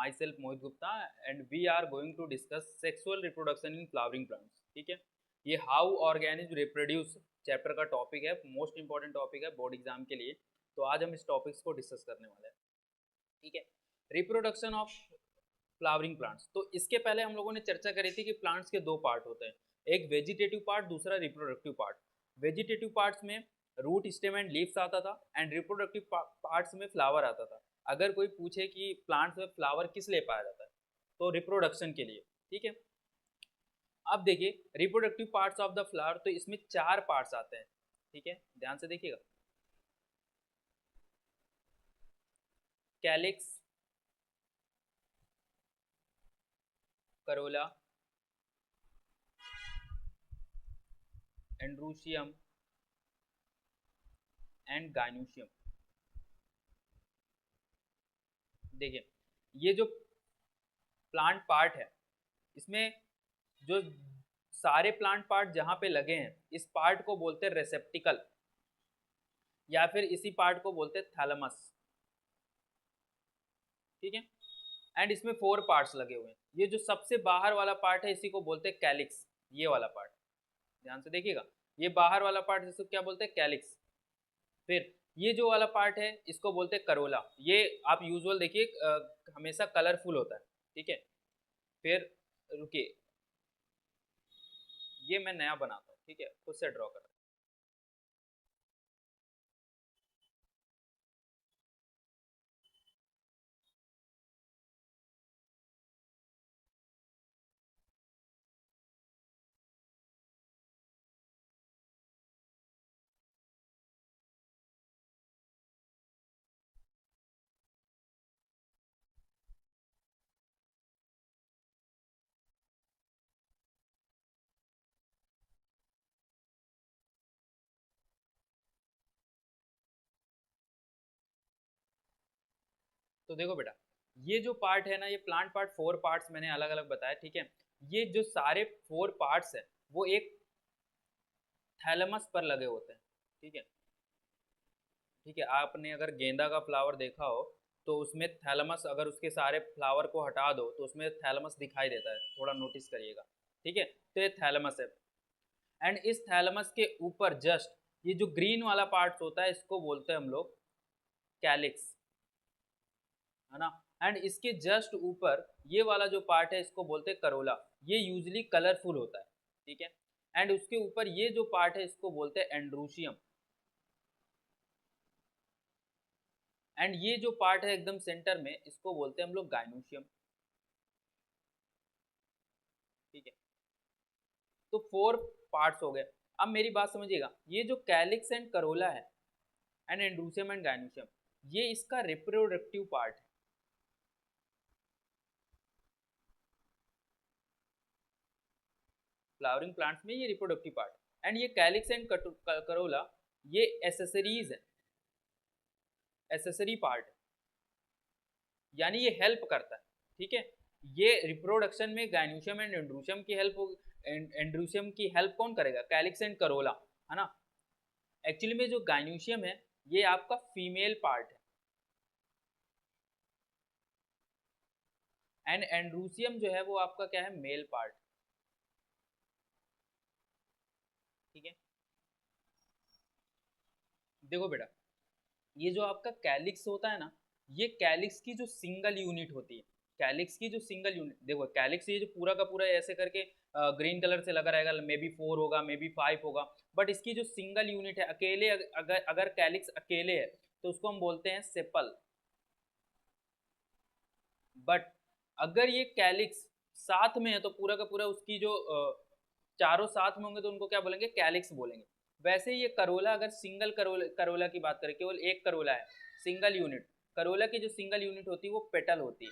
myself Mohit Gupta and we are going to discuss sexual reproduction in flowering plants. ठीक है, ये how organism reproduce chapter का topic है, most important topic है board exam के लिए। तो आज हम इस टॉपिक्स को डिस्कस करने वाले हैं। ठीक है, रिप्रोडक्शन ऑफ फ्लावरिंग प्लांट्स। तो इसके पहले हम लोगों ने चर्चा करी थी कि प्लांट्स के दो पार्ट होते हैं, एक वेजिटेटिव पार्ट, दूसरा रिप्रोडक्टिव पार्ट। वेजिटेटिव पार्ट्स में रूट, स्टेम एंड लीव्स आता था एंड रिप्रोडक्टिव पार्ट्स में फ्लावर आता था। अगर कोई पूछे कि प्लांट्स में फ्लावर किस लिए पाया जाता है, तो रिप्रोडक्शन के लिए। ठीक है, अब देखिए reproductive parts of the flower, तो इसमें 4 पार्ट्स आते हैं। ठीक है, ध्यान से देखिएगा, कैलिक्स, करोला, एंड्रूशियम एंड गाइनोशियम। देखिए ये जो प्लांट पार्ट है, इसमें जो सारे प्लांट पार्ट जहां पे लगे हैं, इस पार्ट को बोलते हैं रेसेप्टिकल, या फिर इसी पार्ट को बोलते हैं थैलमस। ठीक है, एंड इसमें 4 पार्ट्स लगे हुए हैं। ये जो सबसे बाहर वाला पार्ट है, इसी को बोलते हैं कैलिक्स। ये वाला पार्ट ध्यान से देखिएगा, ये बाहर वाला पार्ट जिसको क्या बोलते हैं, कैलिक्स। फिर ये जो वाला पार्ट है, इसको बोलते हैं करोला। ये आप यूजुअल देखिए हमेशा कलरफुल होता है। ठीक है, फिर रुकिए, ये मैं नया बनाता हूँ। ठीक है, खुद से ड्रॉ कर। तो देखो बेटा, ये जो पार्ट है ना, ये प्लांट पार्ट 4 पार्ट्स मैंने अलग अलग बताया। ठीक है, ये जो सारे 4 पार्ट्स है, वो एक थैलमस पर लगे होते हैं। ठीक है, ठीक है, आपने अगर गेंदा का फ्लावर देखा हो, तो उसमें थैलमस, अगर उसके सारे फ्लावर को हटा दो तो उसमें थैलमस दिखाई देता है, थोड़ा नोटिस करिएगा। ठीक है, तो ये थैलमस है, एंड इस थैलमस के ऊपर जस्ट ये जो ग्रीन वाला पार्ट होता है, इसको बोलते हैं हम लोग कैलिक्स, है ना। एंड इसके जस्ट ऊपर ये वाला जो पार्ट है, इसको बोलते हैं करोला। ये यूजली कलरफुल होता है। ठीक है, एंड उसके ऊपर ये जो पार्ट है, इसको बोलते हैं एंड्रूशियम। एंड ये जो पार्ट है एकदम सेंटर में, इसको बोलते हैं हम लोग गाइनोशियम। ठीक है, तो 4 पार्ट्स हो गए। अब मेरी बात समझिएगा, ये जो कैलिक्स एंड करोला है एंड एंड्रूशियम एंड गाइनोशियम, ये इसका रिप्रोडक्टिव पार्ट है। फ्लावरिंग प्लांट्स में ये रिप्रोडक्टिव पार्ट, एंड ये कैलिक्स एंड करोला ये एसेसरीज है, एसेसरी पार्ट, यानी ये हेल्प करता है। ठीक है, ये रिप्रोडक्शन में गाइनोशियम एंड एंड्रूशियम की हेल्प, एंड्रूशियम की हेल्प कौन करेगा, कैलिक्स एंड करोला, है ना। एक्चुअली में जो गाइनोशियम है, ये आपका फीमेल पार्ट है, एंड एंड्रूशियम जो है वो आपका क्या है, मेल पार्ट। ठीक है, देखो बेटा, ये जो आपका कैलिक्स होता है ना, ये कैलिक्स की जो सिंगल यूनिट होती है, कैलिक्स की जो सिंगल यूनिट, देखो कैलिक्स ये जो पूरा का पूरा ऐसे करके ग्रीन कलर से लगा रहेगा, मे बी 4 होगा, मे बी 5 होगा, बट इसकी जो सिंगल यूनिट है, अकेले अगर अगर कैलिक्स अकेले है, तो उसको हम बोलते हैं सेपल। बट अगर ये कैलिक्स साथ में है, तो पूरा का पूरा उसकी जो चारों साथ में होंगे, तो उनको क्या बोलेंगे, कैलिक्स बोलेंगे। वैसे ही ये करोला, अगर सिंगल करोला की बात करें, केवल एक करोला है, सिंगल यूनिट, करोला की जो सिंगल यूनिट होती है वो पेटल होती है।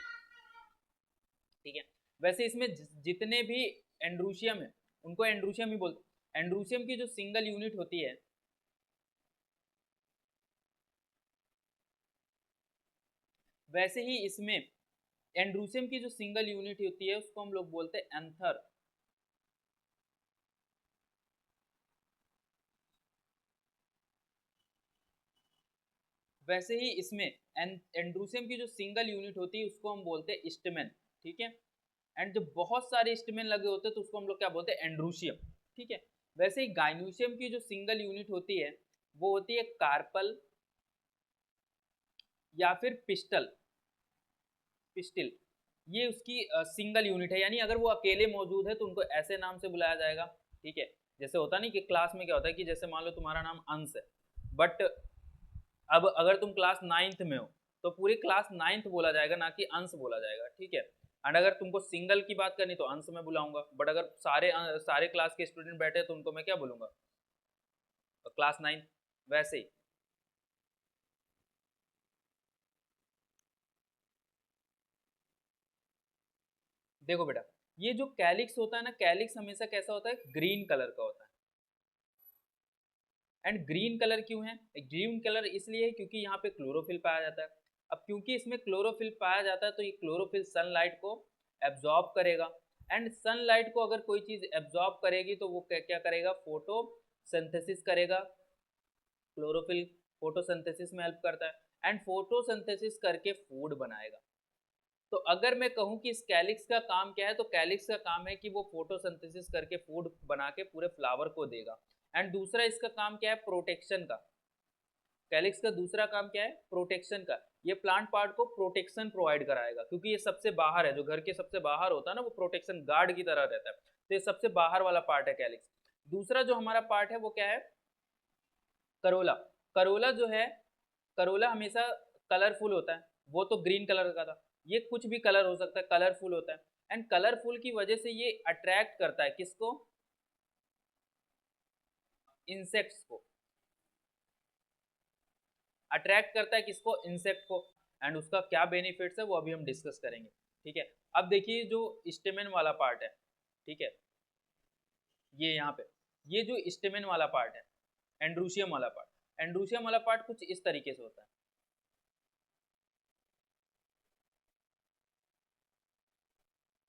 ठीक है, वैसे इसमें जितने भी एंड्रूशियम है, उनको एंड्रूशियम ही बोलते। एंड्रूशियम की जो सिंगल यूनिट होती है, वैसे ही इसमें एंड्रूशियम की जो सिंगल यूनिट होती है, उसको हम लोग बोलते हैं एंथर। वैसे ही इसमें एंड्रूसियम की जो सिंगल यूनिट होती है उसको हम बोलते हैं स्टेमेन, ठीक है। एंड जब बहुत सारे स्टेमेन लगे होते हैं तो उसको हम लोग क्या बोलते हैं, एंड्रूसियम, ठीक है। वैसे ही गाइनोसियम की जो सिंगल यूनिट होती है वो होती है कार्पल या फिर पिस्टिल। ये उसकी सिंगल यूनिट है, यानी अगर वो अकेले मौजूद है तो उनको ऐसे नाम से बुलाया जाएगा, ठीक है। जैसे होता नहीं कि क्लास में क्या होता है कि जैसे मान लो तुम्हारा नाम अंश है, बट अब अगर तुम क्लास 9th में हो तो पूरी क्लास 9th बोला जाएगा, ना कि अंश बोला जाएगा, ठीक है। एंड अगर तुमको सिंगल की बात करनी तो अंश में बुलाऊंगा, बट अगर सारे क्लास के स्टूडेंट बैठे तो उनको मैं क्या बोलूंगा, क्लास 9th। वैसे ही देखो बेटा, ये जो कैलिक्स होता है ना, कैलिक्स हमेशा कैसा होता है, ग्रीन कलर का होता है। एंड ग्रीन कलर क्यों है, ग्रीन कलर इसलिए है क्योंकि यहाँ पे क्लोरोफिल पाया जाता है। अब क्योंकि इसमें क्लोरोफिल पाया जाता है तो ये क्लोरोफिल सनलाइट को एब्जॉर्ब करेगा। एंड सनलाइट को अगर कोई चीज एब्जॉर्ब करेगी तो वो क्या क्या करेगा, फोटोसिंथेसिस करेगा। क्लोरोफिल फोटोसिंथेसिस में हेल्प करता है एंड फोटोसिंथेसिस करके फूड बनाएगा। तो अगर मैं कहूं कि इस कैलिक्स का काम क्या है, तो कैलिक्स का काम है कि वो फोटोसिंथेसिस करके फूड बना के पूरे फ्लावर को देगा। एंड दूसरा इसका काम क्या है, प्रोटेक्शन का। कैलिक्स का दूसरा काम क्या है, प्रोटेक्शन का। ये प्लांट पार्ट को प्रोटेक्शन प्रोवाइड कराएगा, क्योंकि ये सबसे बाहर है, जो घर के सबसे बाहर होता है ना, वो प्रोटेक्शन गार्ड की तरह रहता है। तो ये सबसे बाहर वाला पार्ट है कैलिक्स। दूसरा जो हमारा पार्ट है वो क्या है, करोला। करोला जो है, करोला हमेशा कलरफुल होता है, वो तो ग्रीन कलर का था, ये कुछ भी कलर हो सकता है, कलरफुल होता है। एंड कलरफुल की वजह से ये अट्रैक्ट करता है किसको, इंसेक्ट्स को। अट्रैक्ट करता है किसको, इंसेक्ट को। एंड उसका क्या बेनिफिट्स है वो अभी हम डिस्कस करेंगे, ठीक है। अब देखिए जो स्टेमेन वाला पार्ट है, ठीक है, ये यहाँ पे ये जो स्टेमेन वाला पार्ट है, एंड्रूशियम वाला पार्ट, एंड्रूशियम वाला पार्ट कुछ इस तरीके से होता है।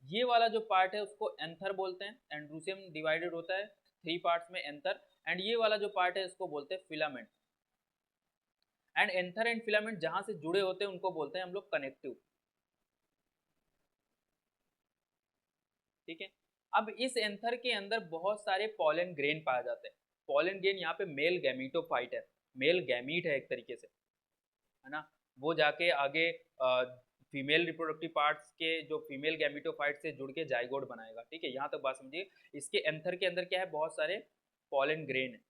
ये वाला जो पार्ट है उसको एंथर बोलते हैं। एंड्रूसियम डिवाइडेड होता है 3 पार्ट्स में, एंथर। एंड ये वाला जो पार्ट है इसको बोलते हैं filament. And anther and filament जहां से जुड़े होते हैं उनको बोलते हैं हम लोग कनेक्टिव, ठीक है। अब इस एंथर के अंदर बहुत सारे पॉलन ग्रेन पाए जाते हैं। पॉलन ग्रेन यहाँ पे मेल गैमीटोफाइट है, मेल गैमीट है एक तरीके से, है ना। वो जाके आगे फीमेल रिप्रोडक्टिव पार्ट्स के जो फीमेल गैमीटोफाइट से जुड़ के जाइगोट बनाएगा, ठीक है। यहाँ तक बात समझिए। इसके एंथर के अंदर क्या है, बहुत सारे पॉलन ग्रेन है।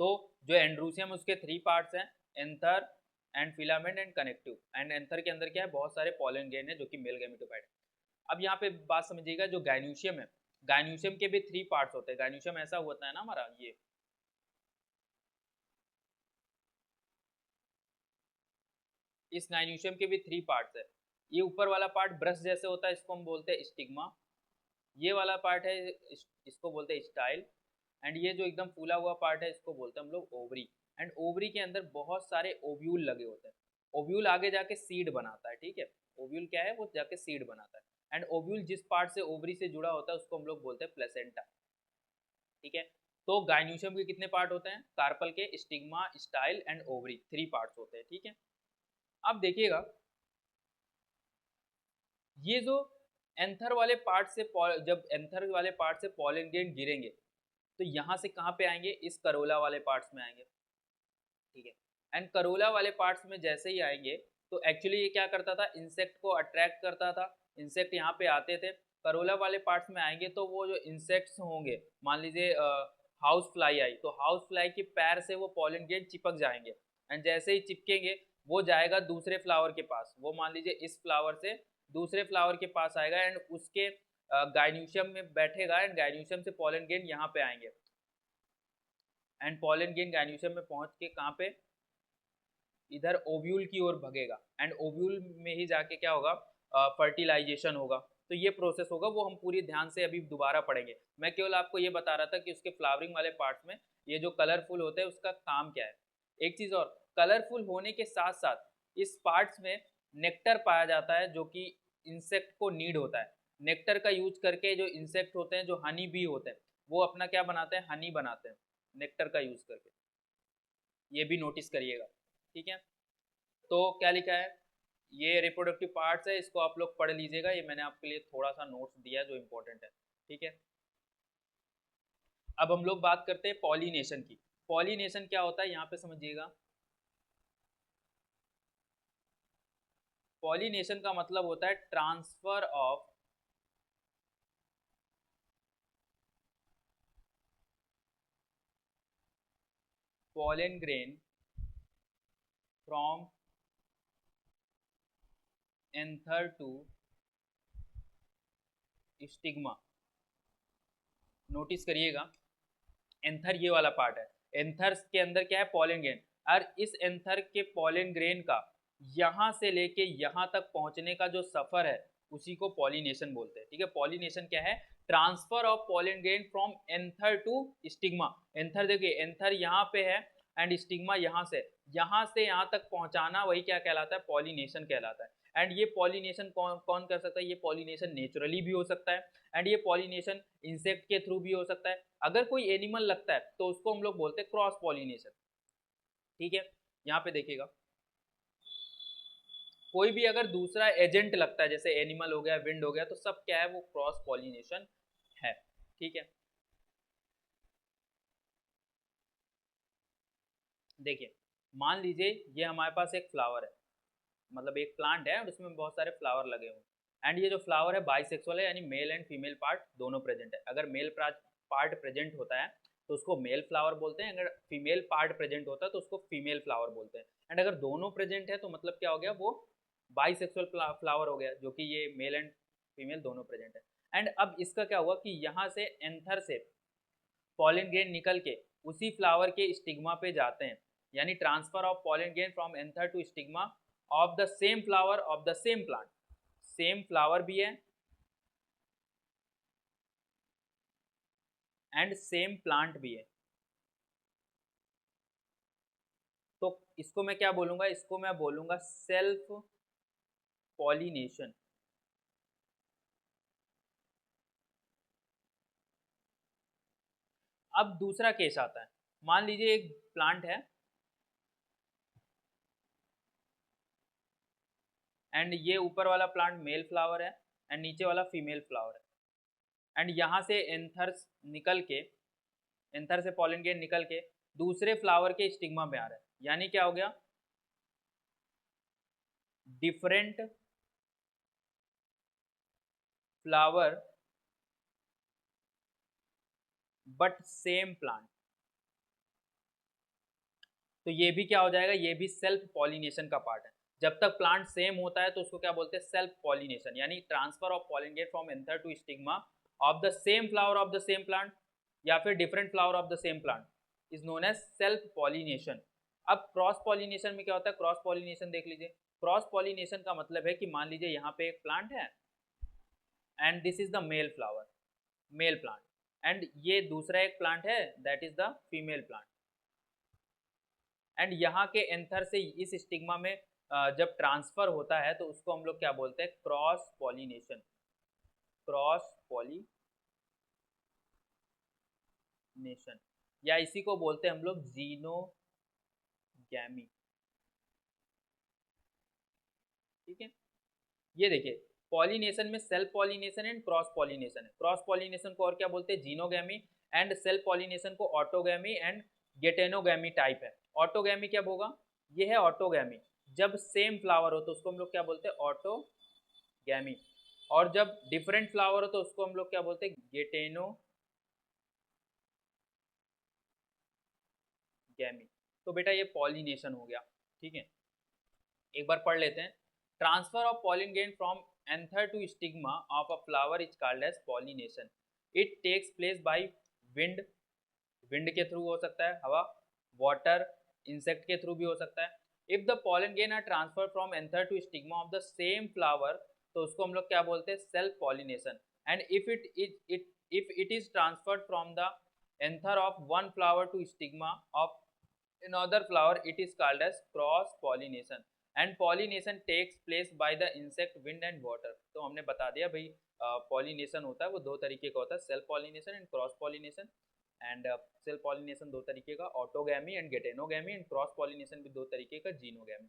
तो जो एंड्रूसियम उसके 3 पार्ट्स हैं, anther and filament and connective. And anther के अंदर क्या है, बहुत सारे पॉलन ग्रेन है जो कि मेल गैमीटोफाइट है। अब यहाँ पे बात समझिएगा, जो गाइनोसियम है, गाइनोसियम के भी 3 पार्ट्स होते हैं। गाइनोसियम ऐसा होता है ना हमारा, ये इस गाइनोसियम के भी 3 पार्ट्स है। ये ऊपर वाला पार्ट ब्रश जैसे होता है, इसको हम बोलते हैं स्टिग्मा। ये वाला पार्ट है, इसको बोलते हैं स्टाइल। एंड ये जो एकदम फूला हुआ पार्ट है इसको बोलते हैं हम लोग ओवरी। एंड ओवरी के अंदर बहुत सारे ओव्यूल लगे होते हैं। ओव्यूल आगे जाके सीड बनाता है, ठीक है। ओव्यूल क्या है, वो जाके सीड बनाता है। एंड ओव्यूल जिस पार्ट से ओवरी से जुड़ा होता है उसको हम लोग बोलते हैं प्लेसेंटा, ठीक है। तो गाइनोसियम के कितने पार्ट होते हैं, कार्पल के, stigma, style and ovary, 3 parts होते हैं, ठीक है। अब देखिएगा, ये जो एंथर वाले पार्ट से जब एंथर वाले पार्ट से पॉलन ग्रेन गिरेंगे तो यहाँ से कहाँ पे आएंगे, इस करोला वाले पार्ट्स में आएंगे, ठीक है। एंड करोला वाले पार्ट्स में जैसे ही आएंगे तो एक्चुअली ये क्या करता था, इंसेक्ट को अट्रैक्ट करता था। इंसेक्ट यहाँ पे आते थे, करोला वाले पार्ट्स में आएंगे तो वो जो इंसेक्ट्स होंगे, मान लीजिए हाउस फ्लाई आई, तो हाउस फ्लाई के पैर से वो पॉलन ग्रेन चिपक जाएंगे। एंड जैसे ही चिपकेंगे वो जाएगा दूसरे फ्लावर के पास, वो मान लीजिए इस फ्लावर से दूसरे फ्लावर के पास आएगा एंड उसके गाइन्यूशियम में बैठेगा। एंड गाइन्यूशियम से पॉलन ग्रेन यहाँ पे आएंगे एंड पॉलन ग्रेन गाइन्यूशियम में पहुंच के कहाँ पे, इधर ओव्यूल की ओर भगेगा। एंड ओव्यूल में ही जाके क्या होगा, फर्टिलाइजेशन होगा। तो ये प्रोसेस होगा, वो हम पूरी ध्यान से अभी दोबारा पढ़ेंगे। मैं केवल आपको ये बता रहा था कि उसके फ्लावरिंग वाले पार्ट्स में ये जो कलरफुल होते हैं उसका काम क्या है। एक चीज और, कलरफुल होने के साथ साथ इस पार्ट्स में नेक्टर पाया जाता है जो कि इंसेक्ट को नीड होता है। नेक्टर का यूज करके जो इंसेक्ट होते हैं, जो हनी बी होते हैं, वो अपना क्या बनाते हैं, हनी बनाते हैं। नेक्टर का यूज करके, ये भी नोटिस करिएगा। ठीक है, तो क्या लिखा है, ये रिप्रोडक्टिव पार्ट्स है, इसको आप लोग पढ़ लीजिएगा, ये मैंने आपके लिए थोड़ा सा नोट्स दिया है जो इंपॉर्टेंट है। ठीक है, अब हम लोग बात करते हैं पॉलिनेशन की। पॉलिनेशन क्या होता है यहाँ पे समझिएगा। पॉलिनेशन का मतलब होता है transfer of pollen grain from anther to stigma. Notice करिएगा, एंथर ये वाला पार्ट है, एंथर के अंदर क्या है, पॉलन ग्रेन, और इस एंथर के पॉलन ग्रेन का यहाँ से लेके यहाँ तक पहुंचने का जो सफर है उसी को पॉलिनेशन बोलते हैं। ठीक है, पॉलिनेशन क्या है, transfer of pollen grain from anther to stigma. Anther देखिए, एंथर यहाँ पे है एंड स्टिग्मा यहाँ से यहाँ तक पहुंचाना, वही क्या कहलाता है, पॉलिनेशन कहलाता है। एंड ये पॉलिनेशन कौन कौन कर सकता है, ये पॉलिनेशन नेचुरली भी हो सकता है एंड ये पॉलिनेशन इंसेक्ट के थ्रू भी हो सकता है। अगर कोई एनिमल लगता है तो उसको हम लोग बोलते हैं क्रॉस पॉलिनेशन। ठीक है, यहाँ पे देखिएगा, कोई भी अगर दूसरा एजेंट लगता है, जैसे एनिमल हो गया, विंड हो गया, तो सब क्या है, वो क्रॉस पॉलिनेशन है। ठीक है, देखिए मान लीजिए ये हमारे पास एक फ्लावर है, मतलब एक प्लांट है और उसमें बहुत सारे फ्लावर लगे हुए हैं, एंड ये जो फ्लावर है बाइसेक्सुअल है, यानी मेल एंड फीमेल पार्ट दोनों प्रेजेंट है। अगर मेल पार्ट प्रेजेंट होता है तो उसको मेल फ्लावर बोलते हैं, अगर फीमेल पार्ट प्रेजेंट होता है तो उसको फीमेल फ्लावर बोलते हैं। एंड अगर दोनों प्रेजेंट है तो मतलब क्या हो गया, वो बाइसेक्सुअल फ्लावर हो गया, जो कि ये मेल एंड फीमेल दोनों प्रेजेंट है। एंड अब इसका क्या हुआ कि यहाँ से एंथर से पॉलन ग्रेन निकल के उसी फ्लावर के स्टिग्मा पे जाते हैं, यानी transfer of pollen grain from anther to stigma of the same flower of the same plant. Same flower भी है एंड सेम प्लांट भी है, तो इसको मैं क्या बोलूंगा, इसको मैं बोलूंगा सेल्फ पॉलिनेशन। अब दूसरा केस आता है, मान लीजिए एक प्लांट है एंड ये ऊपर वाला प्लांट मेल फ्लावर है एंड नीचे वाला फीमेल फ्लावर है, एंड यहाँ से एंथर्स निकल के, एंथर से पॉलन ग्रेन निकल के दूसरे फ्लावर के स्टिग्मा में आ रहा है, यानी क्या हो गया, different flower but same plant. तो ये भी क्या हो जाएगा, ये भी सेल्फ पॉलिनेशन का पार्ट है। जब तक प्लांट सेम होता है तो उसको क्या बोलते हैं, सेल्फ पॉलिनेशन, यानी transfer of pollen grain from anther to stigma of the same flower of the same plant या फिर different flower of the same plant is known as self pollination. अब क्रॉस पॉलिनेशन में क्या होता है, cross pollination देख लीजिए। Cross pollination का मतलब है कि मान लीजिए यहाँ पे एक प्लांट है and this is the male flower, male plant, and ये दूसरा एक प्लांट है that is the female plant, and यहाँ के एंथर से इस स्टिग्मा में जब ट्रांसफर होता है तो उसको हम लोग क्या बोलते हैं, क्रॉस पॉलिनेशन। क्रॉस पॉलिनेशन या इसी को बोलते हैं हम लोग जीनोगैमी। ठीक है, ये देखिए पॉलिनेशन में self pollination and cross pollination है। क्रॉस पॉलिनेशन को और क्या बोलते हैं, जीनोगैमी, एंड सेल्फ पॉलिनेशन को ऑटोगैमी एंड गेटेनोगैमी टाइप है। ऑटोगैमी क्या होगा, ये है ऑटोगैमी, जब सेम फ्लावर हो तो उसको हम लोग क्या बोलते हैं, ऑटोगैमी, और जब डिफरेंट फ्लावर हो तो उसको हम लोग क्या बोलते हैं, गेटेनोगैमी। तो बेटा ये पॉलिनेशन हो गया। ठीक है, एक बार पढ़ लेते हैं। Transfer of pollen grain from anther to stigma of a flower is called as pollination. It takes place by wind, wind के थ्रू हो सकता है, हवा, वाटर, इंसेक्ट के थ्रू भी हो सकता है। If the pollen grain are transfer from anther to stigma of the same flower तो उसको हम लोग क्या बोलते हैं, self pollination. And if it is transferred from the anther of one flower to stigma of another flower it is called as cross pollination and pollination takes place by the insect, wind and water। तो हमने बता दिया भाई pollination होता है वो दो तरीके का होता है, self pollination and cross pollination. And self pollination दो तरीके का, autogamy and geitonogamy, and cross pollination भी दो तरीके का, जीनोगैमी।